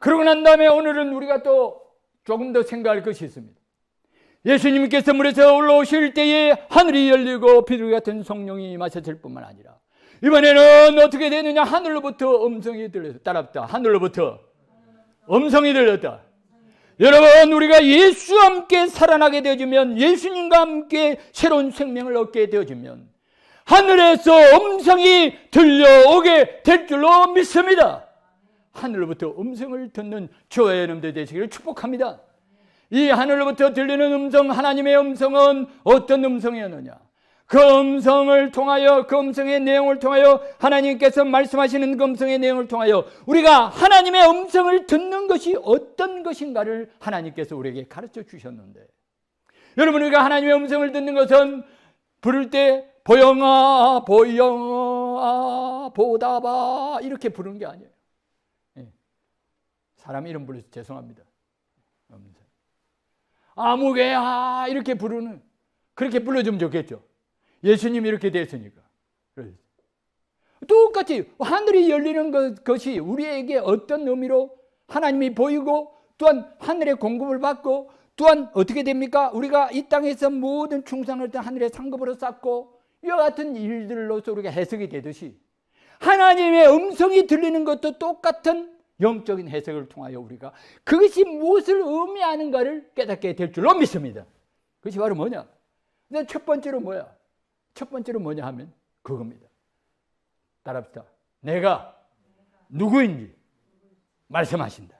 그러고 난 다음에 오늘은 우리가 또 조금 더 생각할 것이 있습니다. 예수님께서 물에서 올라오실 때에 하늘이 열리고 비둘기 같은 성령이 임하셨을 뿐만 아니라 이번에는 어떻게 되느냐? 하늘로부터 음성이 들렸다. 따라합니다. 하늘로부터 음성이 들렸다. 여러분, 우리가 예수와 함께 살아나게 되어지면, 예수님과 함께 새로운 생명을 얻게 되어지면 하늘에서 음성이 들려오게 될 줄로 믿습니다. 하늘로부터 음성을 듣는 저와 여러분들 되시기를 축복합니다. 이 하늘로부터 들리는 음성, 하나님의 음성은 어떤 음성이었느냐? 그 음성을 통하여, 그 음성의 내용을 통하여, 하나님께서 말씀하시는 그 음성의 내용을 통하여 우리가 하나님의 음성을 듣는 것이 어떤 것인가를 하나님께서 우리에게 가르쳐 주셨는데, 여러분, 우리가 하나님의 음성을 듣는 것은 부를 때 보영아 보영아 보다봐 이렇게 부르는 게 아니에요. 사람 이름 불러서 죄송합니다. 아무개야 이렇게 부르는, 그렇게 불러주면 좋겠죠. 예수님이 이렇게 됐으니까. 똑같이 하늘이 열리는 것이 우리에게 어떤 의미로 하나님이 보이고, 또한 하늘의 공급을 받고, 또한 어떻게 됩니까? 우리가 이 땅에서 모든 충성을 하늘의 상급으로 쌓고, 이와 같은 일들로서 우리가 해석이 되듯이 하나님의 음성이 들리는 것도 똑같은 영적인 해석을 통하여 우리가 그것이 무엇을 의미하는가를 깨닫게 될 줄로 믿습니다. 그것이 바로 뭐냐? 근데 첫 번째로 뭐야? 첫 번째로 뭐냐 하면 그겁니다. 따라합시다. 내가 누구인지 말씀하신다.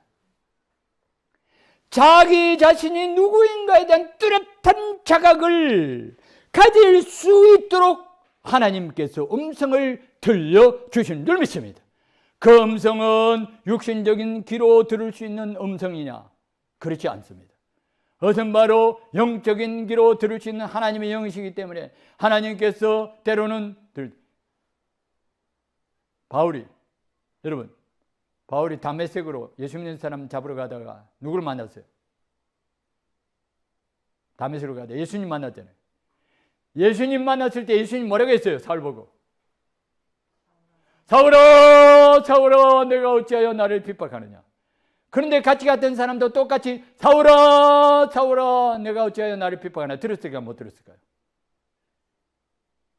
자기 자신이 누구인가에 대한 뚜렷한 자각을 가질 수 있도록 하나님께서 음성을 들려주신 줄 믿습니다. 그 음성은 육신적인 귀로 들을 수 있는 음성이냐? 그렇지 않습니다. 그것은 바로 영적인 귀로 들을 수 있는 하나님의 영이시기 때문에 하나님께서 때로는 바울이 다메섹으로 예수 믿는 사람 잡으러 가다가 누구를 만났어요? 다메섹으로 가다가 예수님 만났잖아요. 예수님 만났을 때 예수님 뭐라고 했어요? 사울 보고 사울아 사울아 내가 어찌하여 나를 핍박하느냐. 그런데 같이 갔던 사람도 똑같이 사울아 사울아 내가 어찌하여 나를 핍박하느냐. 들었을까요? 못 들었을까요?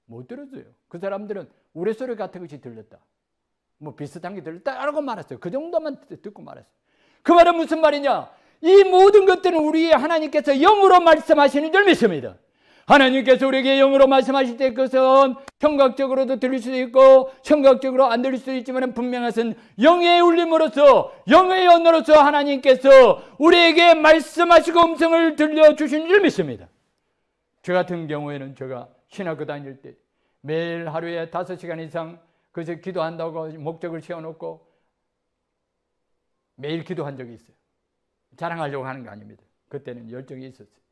못 들었어요. 그 사람들은 우레소리 같은 것이 들렸다, 뭐 비슷한 게 들렸다라고 말했어요. 그 정도만 듣고 말했어요. 그 말은 무슨 말이냐? 이 모든 것들은 우리 하나님께서 영으로 말씀하시는 줄 믿습니다. 하나님께서 우리에게 영으로 말씀하실 때 그것은 청각적으로도 들릴 수도 있고 청각적으로 안 들릴 수도 있지만 분명한 것은 영의 울림으로써, 영의 언어로서 하나님께서 우리에게 말씀하시고 음성을 들려주신 줄 믿습니다. 저 같은 경우에는 제가 신학교 다닐 때 매일 하루에 5시간 이상 그래서 기도한다고 목적을 세워놓고 매일 기도한 적이 있어요. 자랑하려고 하는 거 아닙니다. 그때는 열정이 있었어요.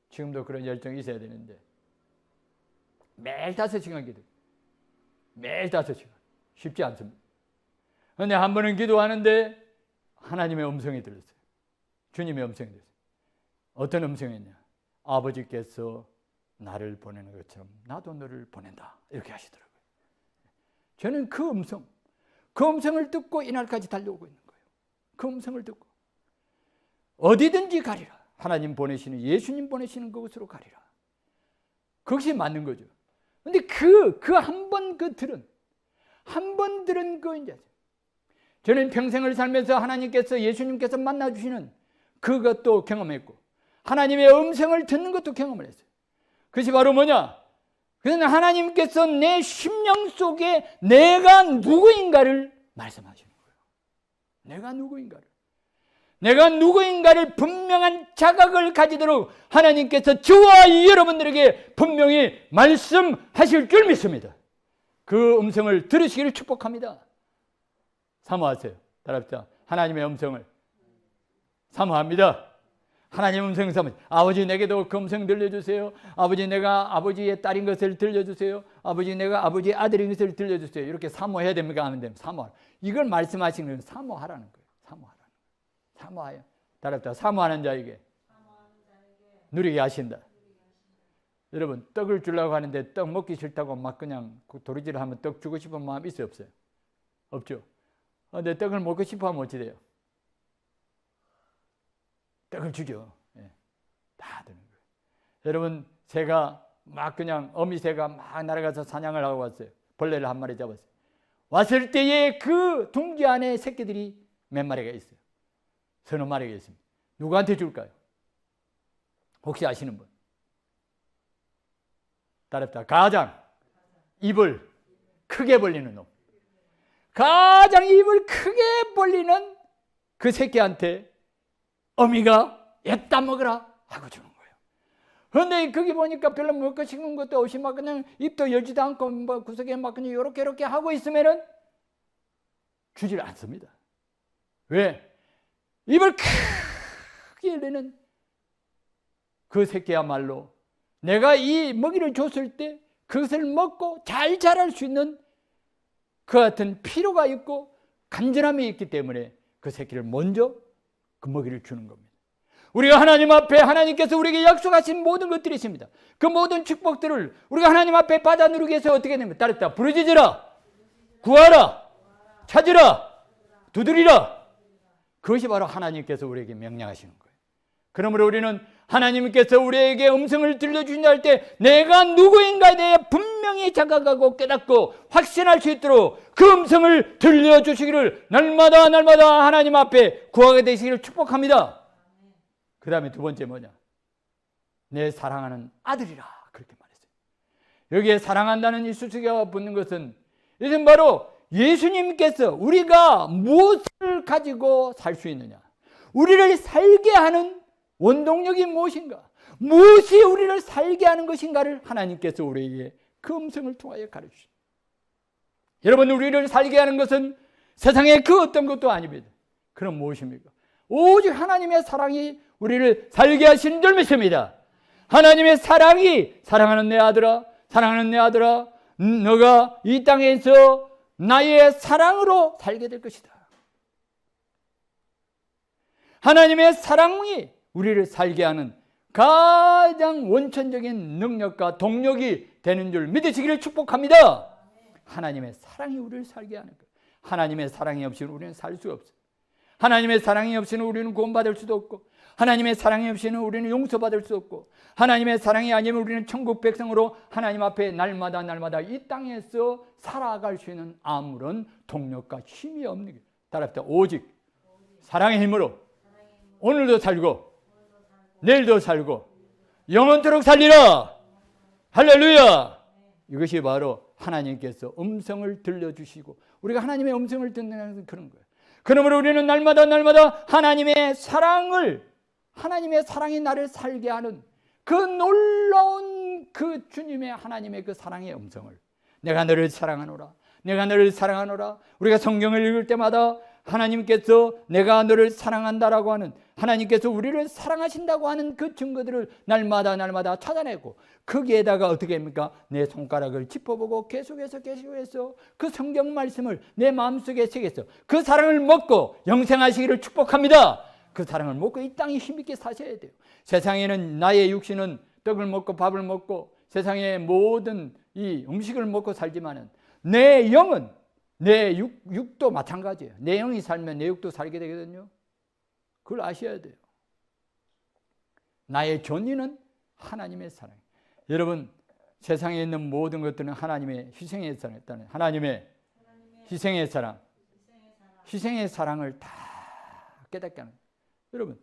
지금도 그런 열정이 있어야 되는데 매일 5시간 기도, 매일 5시간 쉽지 않습니다. 그런데 한 번은 기도하는데 하나님의 음성이 들렸어요. 주님의 음성이 들렸어요. 어떤 음성이었냐? 아버지께서 나를 보내는 것처럼 나도 너를 보낸다 이렇게 하시더라고요. 저는 그 음성을 듣고 이날까지 달려오고 있는 거예요. 그 음성을 듣고 어디든지 가리라. 하나님 보내시는, 예수님 보내시는 그곳으로 가리라. 그것이 맞는 거죠. 그런데 한 번 들은 그 이제 저는 평생을 살면서 하나님께서, 예수님께서 만나주시는 그것도 경험했고 하나님의 음성을 듣는 것도 경험을 했어요. 그것이 바로 뭐냐? 그것은 하나님께서 내 심령 속에 내가 누구인가를 말씀하시는 거예요. 내가 누구인가를 분명한 자각을 가지도록 하나님께서 저와 여러분들에게 분명히 말씀하실 줄 믿습니다. 그 음성을 들으시기를 축복합니다. 사모하세요. 따라합시다. 하나님의 음성을 사모합니다. 하나님의 음성 사모. 아버지 내게도 그 음성 들려주세요. 아버지 내가 아버지의 딸인 것을 들려주세요. 아버지 내가 아버지의 아들인 것을 들려주세요. 이렇게 사모해야 됩니까? 하면 됩니다. 사모. 이걸 말씀하시는 건 사모하라는 거예요. 사모하여. 따라합시다. 사모하는 자에게 누리게 하신다. 여러분, 떡을 주려고 하는데 떡 먹기 싫다고 막 그냥 도리지를 하면 떡 주고 싶은 마음 있어요, 없어요? 없죠. 근데 떡을 먹고 싶어 하면 어찌 돼요? 떡을 주죠. 예. 다 드는 거예요. 여러분, 새가 막 그냥 어미새가 막 날아가서 사냥을 하고 왔어요. 벌레를 한 마리 잡았어요. 왔을 때에 그 둥지 안에 새끼들이 몇 마리가 있어요. 서너 마리가 있습니다. 누구한테 줄까요? 혹시 아시는 분? 따릅니다. 가장 입을 크게 벌리는 놈. 가장 입을 크게 벌리는 그 새끼한테 어미가 얘따 먹으라 하고 주는 거예요. 그런데 거기 보니까 별로 먹고 싶은 것도 없이 막 그냥 입도 열지도 않고 뭐 구석에 막 그냥 요렇게 하고 있으면은 주질 않습니다. 왜? 입을 크게 열리는 그 새끼야말로 내가 이 먹이를 줬을 때 그것을 먹고 잘 자랄 수 있는 그 같은 필요가 있고 간절함이 있기 때문에 그 새끼를 먼저 그 먹이를 주는 겁니다. 우리가 하나님 앞에 하나님께서 우리에게 약속하신 모든 것들이 있습니다. 그 모든 축복들을 우리가 하나님 앞에 받아 누리기 위해서 어떻게 됩니까? 따르다 부르짖으라, 구하라, 찾으라, 두드리라. 그것이 바로 하나님께서 우리에게 명령하시는 거예요. 그러므로 우리는 하나님께서 우리에게 음성을 들려주신다 할 때 내가 누구인가에 대해 분명히 자각하고 깨닫고 확신할 수 있도록 그 음성을 들려주시기를 날마다 하나님 앞에 구하게 되시기를 축복합니다. 그 다음에 두 번째 뭐냐? 내 사랑하는 아들이라 그렇게 말했어요. 여기에 사랑한다는 이 수식어가 붙는 것은 이것은 바로 예수님께서 우리가 무엇을 가지고 살 수 있느냐, 우리를 살게 하는 원동력이 무엇인가, 무엇이 우리를 살게 하는 것인가를 하나님께서 우리에게 그 음성을 통하여 가르치십니다. 여러분, 우리를 살게 하는 것은 세상의 그 어떤 것도 아닙니다. 그럼 무엇입니까? 오직 하나님의 사랑이 우리를 살게 하시는 줄 믿습니다. 하나님의 사랑이 사랑하는 내 아들아, 사랑하는 내 아들아, 너가 이 땅에서 나의 사랑으로 살게 될 것이다. 하나님의 사랑이 우리를 살게 하는 가장 원천적인 능력과 동력이 되는 줄 믿으시기를 축복합니다. 하나님의 사랑이 우리를 살게 하는 거예요. 하나님의 사랑이 없이는 우리는 살 수가 없어요. 하나님의 사랑이 없이는 우리는 구원받을 수도 없고, 하나님의 사랑이 없이는 우리는 용서받을 수 없고, 하나님의 사랑이 아니면 우리는 천국 백성으로 하나님 앞에 날마다 이 땅에서 살아갈 수 있는 아무런 동력과 힘이 없는 게 따라합니다. 오직 사랑의 힘으로 오늘도 살고 내일도 살고 영원토록 살리라. 할렐루야. 이것이 바로 하나님께서 음성을 들려주시고 우리가 하나님의 음성을 듣는 그런 거예요. 그러므로 우리는 날마다 하나님의 사랑이 나를 살게 하는 그 놀라운 그 주님의 하나님의 그 사랑의 음성을, 내가 너를 사랑하노라, 내가 너를 사랑하노라. 우리가 성경을 읽을 때마다 하나님께서 내가 너를 사랑한다라고 하는, 하나님께서 우리를 사랑하신다고 하는 그 증거들을 날마다 찾아내고 거기에다가 어떻게 합니까? 내 손가락을 짚어보고 계속해서 그 성경 말씀을 내 마음속에 새겨서 그 사랑을 먹고 영생하시기를 축복합니다. 그 사랑을 먹고 이 땅에 힘있게 사셔야 돼요. 세상에는 나의 육신은 떡을 먹고 밥을 먹고 세상의 모든 이 음식을 먹고 살지만은 내 영은, 내 육도 마찬가지예요. 내 영이 살면 내 육도 살게 되거든요. 그걸 아셔야 돼요. 나의 존재는 하나님의 사랑. 여러분, 세상에 있는 모든 것들은 하나님의 희생의 사랑, 하나님의 희생의 사랑, 희생의 사랑을 다 깨닫게 하는 거예요.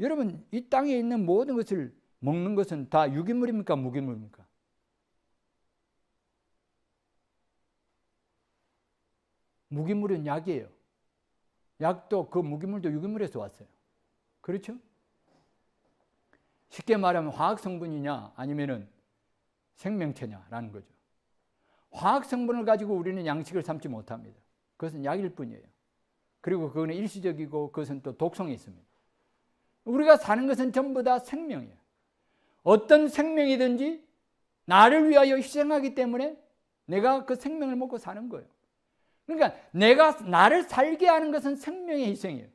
여러분, 이 땅에 있는 모든 것을 먹는 것은 다 유기물입니까? 무기물입니까? 무기물은 약이에요. 약도 그 무기물도 유기물에서 왔어요. 그렇죠? 쉽게 말하면 화학 성분이냐 아니면은 생명체냐라는 거죠. 화학 성분을 가지고 우리는 양식을 삼지 못합니다. 그것은 약일 뿐이에요. 그리고 그거는 일시적이고 그것은 또 독성이 있습니다. 우리가 사는 것은 전부 다 생명이에요. 어떤 생명이든지 나를 위하여 희생하기 때문에 내가 그 생명을 먹고 사는 거예요. 그러니까 나를 살게 하는 것은 생명의 희생이에요.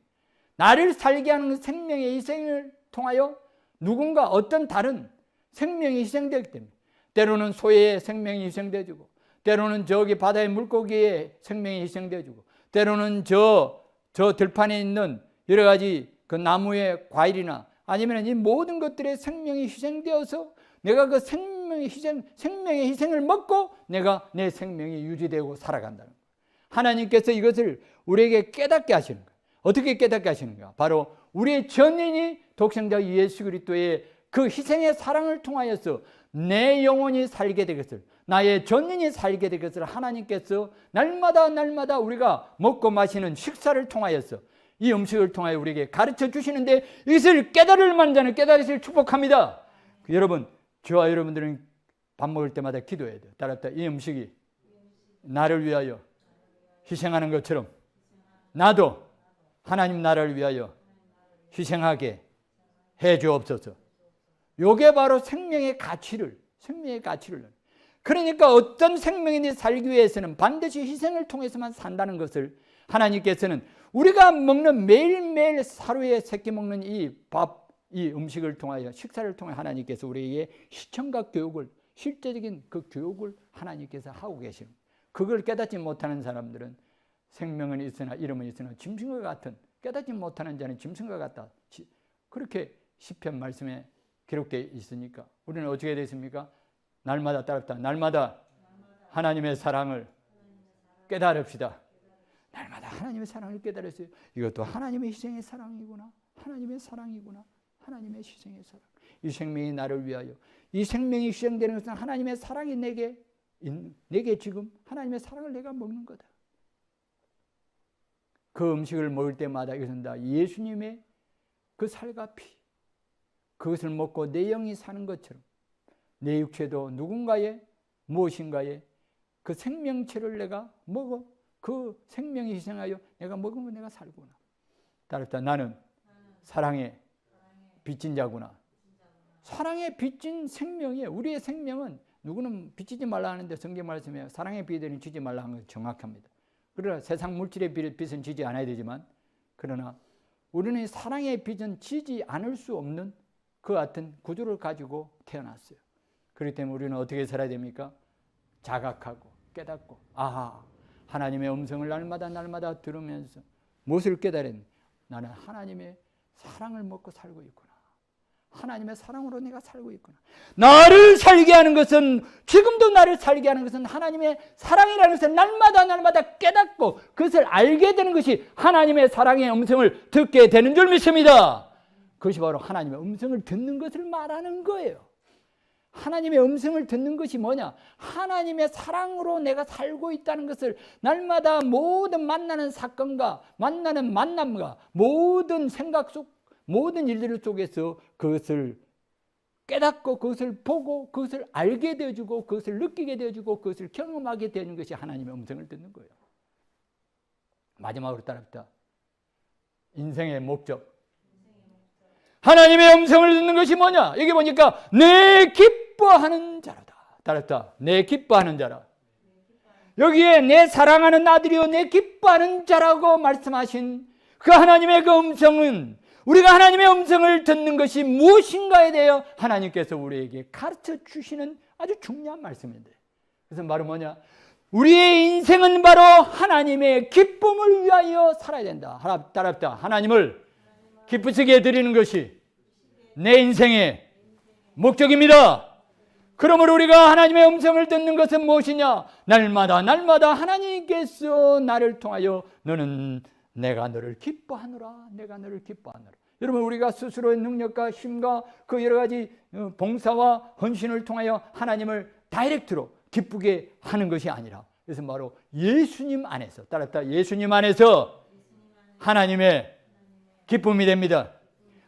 나를 살게 하는 생명의 희생을 통하여 누군가 어떤 다른 생명이 희생되기 때문에 때로는 소의 생명이 희생되어지고 때로는 저기 바다의 물고기의 생명이 희생되어지고 때로는 저 들판에 있는 여러 가지 그 나무의 과일이나 아니면 이 모든 것들의 생명이 희생되어서 내가 그 생명의 희생을 먹고 내가 내 생명이 유지되고 살아간다는 거예요. 하나님께서 이것을 우리에게 깨닫게 하시는 거예요. 어떻게 깨닫게 하시는가? 바로 우리의 전인이 독생자 예수 그리스도의 그 희생의 사랑을 통하여서 내 영혼이 살게 되겠을, 나의 전인이 살게 되겠을 하나님께서 날마다 우리가 먹고 마시는 식사를 통하여서 이 음식을 통하여 우리에게 가르쳐 주시는데 이것을 깨달을 만한 자는 깨달으시길 축복합니다. 여러분, 저와 여러분들은 밥 먹을 때마다 기도해야 돼요. 따랐다. 이 음식이 나를 위하여 희생하는 것처럼 나도 하나님 나라를 위하여 희생하게 해 주옵소서. 요게 바로 생명의 가치를 그러니까 어떤 생명이 살기 위해서는 반드시 희생을 통해서만 산다는 것을 하나님께서는 우리가 먹는 매일매일 하루에 새끼 먹는 이 밥, 이 음식을 통하여 식사를 통해 하나님께서 우리에게 시청각 교육을, 실제적인 그 교육을 하나님께서 하고 계시는, 그걸 깨닫지 못하는 사람들은 생명은 있으나 이름은 있으나 짐승과 같은, 깨닫지 못하는 자는 짐승과 같다, 그렇게 시편 말씀에 기록되어 있으니까 우리는 어떻게 됐습니까? 날마다 따릅다. 날마다 하나님의 사랑을 깨달읍시다. 날마다 하나님의 사랑을 깨달았어요. 이것도 하나님의 희생의 사랑이구나. 하나님의 사랑이구나. 하나님의 희생의 사랑. 이 생명이 나를 위하여, 이 생명이 희생되는 것은 하나님의 사랑이 내게 지금 하나님의 사랑을 내가 먹는 거다. 그 음식을 먹을 때마다 이것은 다 예수님의 그 살과 피, 그것을 먹고 내 영이 사는 것처럼 내 육체도 누군가의 무엇인가의 그 생명체를 내가 먹어, 그 생명이 희생하여 내가 먹으면 내가 살구나. 따랐다. 나는 사랑에 빚진 자구나. 사랑에 빚진 생명이에요. 우리의 생명은 누구는 빚지지 말라 하는데 성경 말씀에 사랑의 빚은 지지 말라 하는 것은 정확합니다. 그러나 세상 물질의 빚은 지지 않아야 되지만, 그러나 우리는 사랑의 빚은 지지 않을 수 없는 그 같은 구조를 가지고 태어났어요. 그렇기 때문에 우리는 어떻게 살아야 됩니까? 자각하고 깨닫고, 아하, 하나님의 음성을 날마다 들으면서 무엇을 깨달았니? 나는 하나님의 사랑을 먹고 살고 있구나. 하나님의 사랑으로 내가 살고 있구나. 나를 살게 하는 것은, 지금도 나를 살게 하는 것은 하나님의 사랑이라는 것을 날마다 깨닫고 그것을 알게 되는 것이 하나님의 사랑의 음성을 듣게 되는 줄 믿습니다. 그것이 바로 하나님의 음성을 듣는 것을 말하는 거예요. 하나님의 음성을 듣는 것이 뭐냐? 하나님의 사랑으로 내가 살고 있다는 것을 날마다 모든 만나는 사건과 만나는 만남과 모든 생각 속, 모든 일들 속에서 그것을 깨닫고 그것을 보고 그것을 알게 되어주고 그것을 느끼게 되어주고 그것을 경험하게 되는 것이 하나님의 음성을 듣는 거예요. 마지막으로 따릅니다. 인생의 목적. 하나님의 음성을 듣는 것이 뭐냐? 여기 보니까 내 기뻐하는 자라다. 따랐다. 내 기뻐하는 자라. 여기에 내 사랑하는 아들이요 내 기뻐하는 자라고 말씀하신 그 하나님의 그 음성은, 우리가 하나님의 음성을 듣는 것이 무엇인가에 대해 하나님께서 우리에게 가르쳐 주시는 아주 중요한 말씀인데, 그래서 바로 뭐냐? 우리의 인생은 바로 하나님의 기쁨을 위하여 살아야 된다. 따랍다. 하나님을 기쁘시게 드리는 것이 내 인생의 목적입니다. 그러므로 우리가 하나님의 음성을 듣는 것은 무엇이냐? 날마다 하나님께서 나를 통하여 너는 내가 너를 기뻐하노라. 내가 너를 기뻐하노라. 여러분, 우리가 스스로의 능력과 힘과 그 여러 가지 봉사와 헌신을 통하여 하나님을 다이렉트로 기쁘게 하는 것이 아니라, 그래서 바로 예수님 안에서, 따랐다. 예수님 안에서 하나님의 기쁨이 됩니다.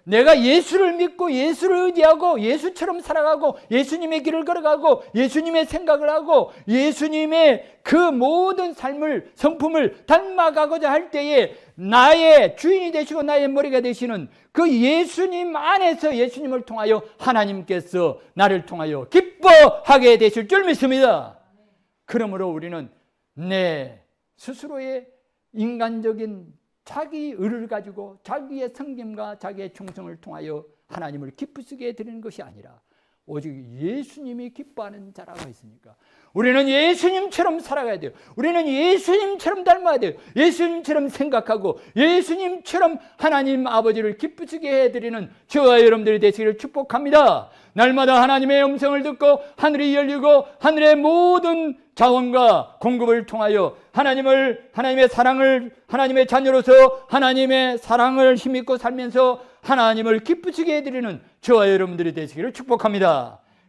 내가 예수를 믿고 예수를 의지하고 예수처럼 살아가고 예수님의 길을 걸어가고 예수님의 생각을 하고 예수님의 그 모든 삶을, 성품을 닮아가고자 할 때에 나의 주인이 되시고 나의 머리가 되시는 그 예수님 안에서 예수님을 통하여 하나님께서 나를 통하여 기뻐하게 되실 줄 믿습니다. 그러므로 우리는 내 스스로의 인간적인 자기 의를 가지고 자기의 성김과 자기의 충성을 통하여 하나님을 기쁘시게 드리는 것이 아니라 오직 예수님이 기뻐하는 자라고 했으니까 우리는 예수님처럼 살아가야 돼요. 우리는 예수님처럼 닮아야 돼요. 예수님처럼 생각하고 예수님처럼 하나님 아버지를 기쁘시게 해드리는 저와 여러분들이 되시기를 축복합니다. 날마다 하나님의 음성을 듣고 하늘이 열리고 하늘의 모든 자원과 공급을 통하여 하나님의 사랑을, 하나님의 자녀로서 하나님의 사랑을 힘입고 살면서 하나님을 기쁘시게 해드리는 저와 여러분들이 되시기를 축복합니다.